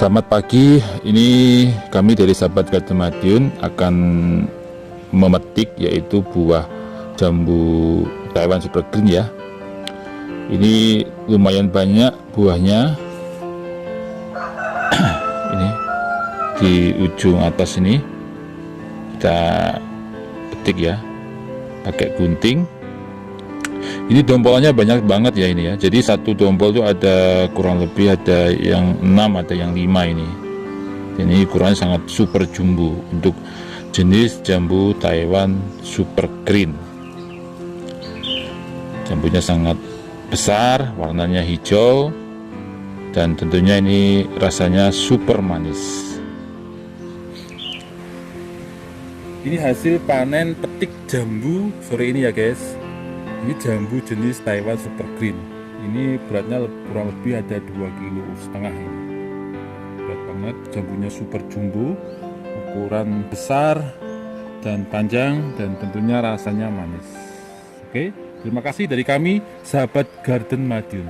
Selamat pagi, ini kami dari sahabat Garden Madiun akan memetik yaitu buah jambu Taiwan Super Green ya. Ini lumayan banyak buahnya. Ini di ujung atas ini kita petik ya, pakai gunting. Ini dombolnya banyak banget ya ini ya. Jadi satu dombol itu ada kurang lebih ada yang 6, ada yang 5 ini. Ini ukurannya sangat super jumbo untuk jenis jambu Taiwan Super Green. Jambunya sangat besar, warnanya hijau, dan tentunya ini rasanya super manis. Ini hasil panen petik jambu sore ini ya guys. Ini jambu jenis Taiwan Super Green. Ini beratnya kurang lebih ada 2,5 kg ini. Berat banget, jambunya super jumbo, ukuran besar dan panjang, dan tentunya rasanya manis. Oke, terima kasih dari kami sahabat Garden Madiun.